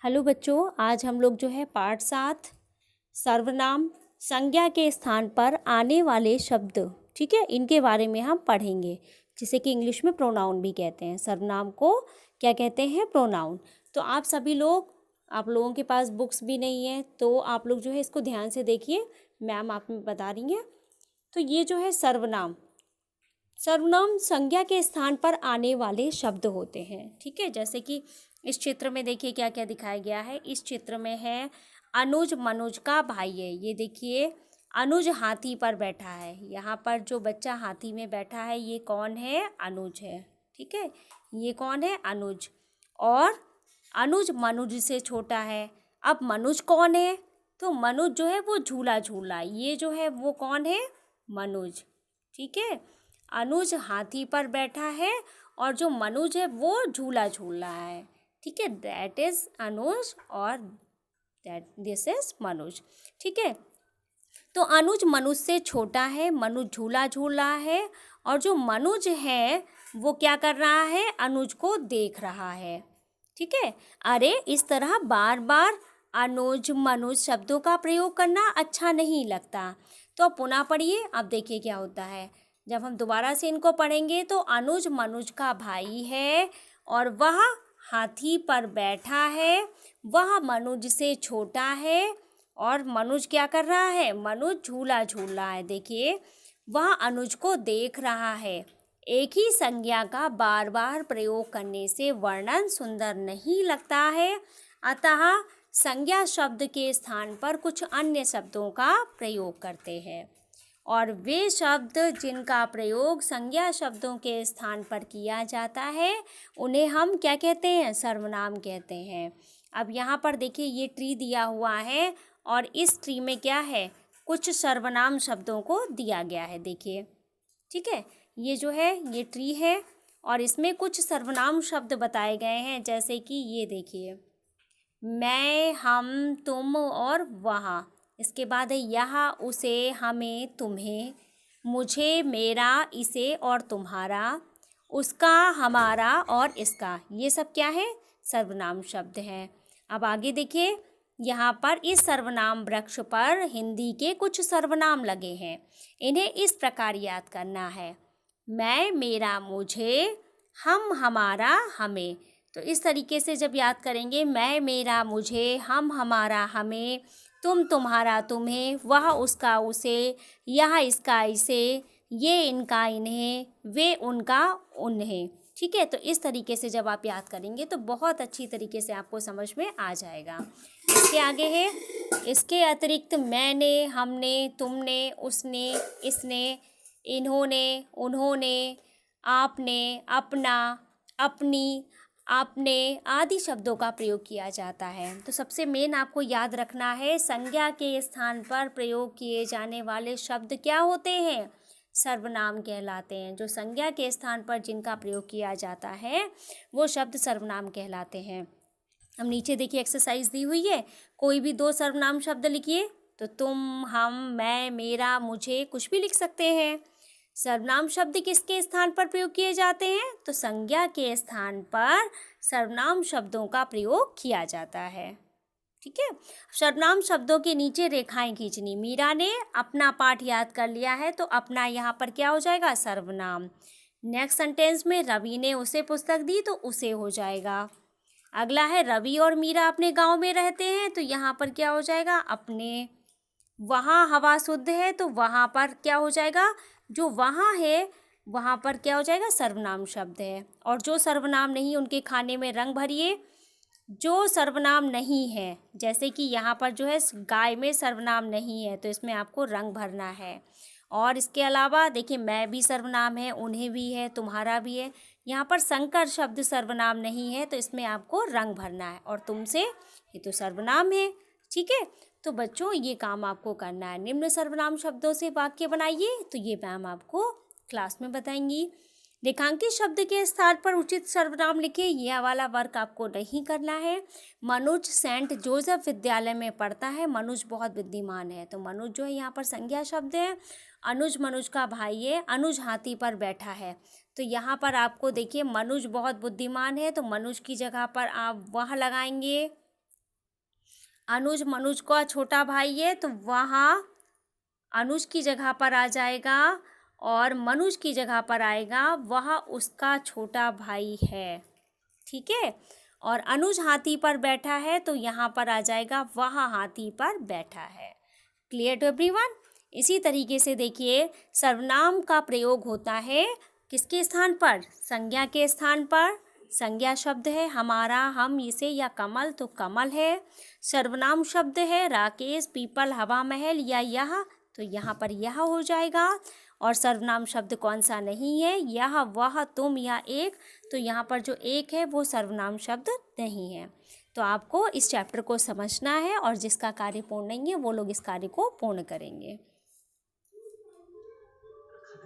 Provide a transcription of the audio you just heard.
Hello बच्चों, आज हम लोग जो है पाठ 7 सर्वनाम संज्ञा के स्थान पर आने वाले शब्द, ठीक है, इनके बारे में हम पढ़ेंगे, जिसे कि इंग्लिश में प्रोनाउन भी कहते हैं। सर्वनाम को क्या कहते हैं? प्रोनाउन। तो आप लोगों के पास बुक्स भी नहीं है, तो आप लोग जो है इसको ध्यान से देखिए, मैम आप में बता रही हैं। तो ये जो है सर्वनाम संज्ञा के स्थान पर आने वाले शब्द होते हैं, ठीक है। जैसे कि इस चित्र में देखिए क्या क्या दिखाया गया है। इस चित्र में है अनुज मनुज का भाई है। ये देखिए अनुज हाथी पर बैठा है। यहाँ पर जो बच्चा हाथी में बैठा है ये कौन है? अनुज है, ठीक है। ये कौन है? अनुज। और अनुज मनुज से छोटा है। अब मनुज कौन है? तो मनुज जो है वो झूला झूल रहा है। ये जो है वो कौन है? मनुज, ठीक है। अनुज हाथी पर बैठा है और जो मनुज है वो झूला झूल रहा है, ठीक है। दैट इज अनुज और दिस इज मनुज, ठीक है। तो अनुज मनुज से छोटा है, मनुज झूला झूल रहा है और जो मनुज है वो क्या कर रहा है? अनुज को देख रहा है, ठीक है। अरे इस तरह बार बार अनुज मनुज शब्दों का प्रयोग करना अच्छा नहीं लगता। तो अब पुनः पढ़िए। अब देखिए क्या होता है। जब हम दोबारा से इनको पढ़ेंगे तो अनुज मनुज का भाई है और वह हाथी पर बैठा है। वह मनुज से छोटा है और मनुज क्या कर रहा है? मनुज झूला झूल रहा है। देखिए वह अनुज को देख रहा है। एक ही संज्ञा का बार बार प्रयोग करने से वर्णन सुंदर नहीं लगता है, अतः संज्ञा शब्द के स्थान पर कुछ अन्य शब्दों का प्रयोग करते हैं। और वे शब्द जिनका प्रयोग संज्ञा शब्दों के स्थान पर किया जाता है उन्हें हम क्या कहते हैं? सर्वनाम कहते हैं। अब यहाँ पर देखिए ये ट्री दिया हुआ है और इस ट्री में क्या है? कुछ सर्वनाम शब्दों को दिया गया है, देखिए, ठीक है। ये जो है ये ट्री है और इसमें कुछ सर्वनाम शब्द बताए गए हैं, जैसे कि ये देखिए मैं, हम, तुम और वहाँ। इसके बाद है यह, उसे, हमें, तुम्हें, मुझे, मेरा, इसे और तुम्हारा, उसका, हमारा और इसका। ये सब क्या है? सर्वनाम शब्द हैं। अब आगे देखिए, यहाँ पर इस सर्वनाम वृक्ष पर हिंदी के कुछ सर्वनाम लगे हैं। इन्हें इस प्रकार याद करना है। मैं, मेरा, मुझे, हम, हमारा, हमें। तो इस तरीके से जब याद करेंगे, मैं, मेरा, मुझे, हम, हमारा, हमें, तुम, तुम्हारा, तुम्हें, वह, उसका, उसे, यह, इसका, इसे, ये, इनका, इन्हें, वे, उनका, उन्हें, ठीक है। तो इस तरीके से जब आप याद करेंगे तो बहुत अच्छी तरीके से आपको समझ में आ जाएगा। इसके आगे है, इसके अतिरिक्त मैंने, हमने, तुमने, उसने, इसने, इन्होंने, उन्होंने, आपने, अपना, अपनी, आपने आदि शब्दों का प्रयोग किया जाता है। तो सबसे मेन आपको याद रखना है, संज्ञा के स्थान पर प्रयोग किए जाने वाले शब्द क्या होते हैं? सर्वनाम कहलाते हैं। जो संज्ञा के स्थान पर जिनका प्रयोग किया जाता है वो शब्द सर्वनाम कहलाते हैं। हम नीचे देखिए एक्सरसाइज दी हुई है, कोई भी 2 सर्वनाम शब्द लिखिए। तो तुम, हम, मैं, मेरा, मुझे, कुछ भी लिख सकते हैं। सर्वनाम शब्द किसके स्थान पर प्रयोग किए जाते हैं? तो संज्ञा के स्थान पर सर्वनाम शब्दों का प्रयोग किया जाता है, ठीक है। सर्वनाम शब्दों के नीचे रेखाएं खींचनी। मीरा ने अपना पाठ याद कर लिया है तो अपना यहाँ पर क्या हो जाएगा? सर्वनाम। नेक्स्ट सेंटेंस में रवि ने उसे पुस्तक दी तो उसे हो जाएगा। अगला है रवि और मीरा अपने गांव में रहते हैं तो यहाँ पर क्या हो जाएगा? अपने। वहाँ हवा शुद्ध है तो वहाँ पर क्या हो जाएगा? जो वहाँ है वहाँ पर क्या हो जाएगा? सर्वनाम शब्द है। और जो सर्वनाम नहीं उनके खाने में रंग भरिए। जो सर्वनाम नहीं है, जैसे कि यहाँ पर जो है गाय में सर्वनाम नहीं है तो इसमें आपको रंग भरना है। और इसके अलावा देखिए मैं भी सर्वनाम है, उन्हें भी है, तुम्हारा भी है। यहाँ पर शंकर शब्द सर्वनाम नहीं है तो इसमें आपको रंग भरना है। और तुमसे, ये तो सर्वनाम है, ठीक है। तो बच्चों ये काम आपको करना है। निम्न सर्वनाम शब्दों से वाक्य बनाइए, तो ये मैम आपको क्लास में बताएंगी। रेखांकित शब्द के स्थान पर उचित सर्वनाम लिखिए। यह वाला वर्क आपको नहीं करना है। मनुज सेंट जोसेफ विद्यालय में पढ़ता है। मनुज बहुत बुद्धिमान है, तो मनुज जो है यहाँ पर संज्ञा शब्द है। अनुज मनुज का भाई है। अनुज हाथी पर बैठा है, तो यहाँ पर आपको देखिए मनुज बहुत बुद्धिमान है तो मनुज की जगह पर आप वह लगाएंगे, अनुज मनुज का छोटा भाई है तो वहाँ अनुज की जगह पर आ जाएगा और मनुज की जगह पर आएगा वह उसका छोटा भाई है। ठीक है। और अनुज हाथी पर बैठा है तो यहाँ पर आ जाएगा वह हाथी पर बैठा है। Clear to everyone. इसी तरीके से देखिए सर्वनाम का प्रयोग होता है किसके स्थान पर, संज्ञा के स्थान पर। संज्ञा शब्द है हमारा, हम, इसे या कमल, तो कमल है। सर्वनाम शब्द है राकेश, पीपल, हवा महल या यह, तो यहाँ पर यह हो जाएगा। और सर्वनाम शब्द कौन सा नहीं है, यह, वह, तुम या एक, तो यहाँ पर जो एक है वो सर्वनाम शब्द नहीं है। तो आपको इस चैप्टर को समझना है और जिसका कार्य पूर्ण नहीं है वो लोग इस कार्य को पूर्ण करेंगे।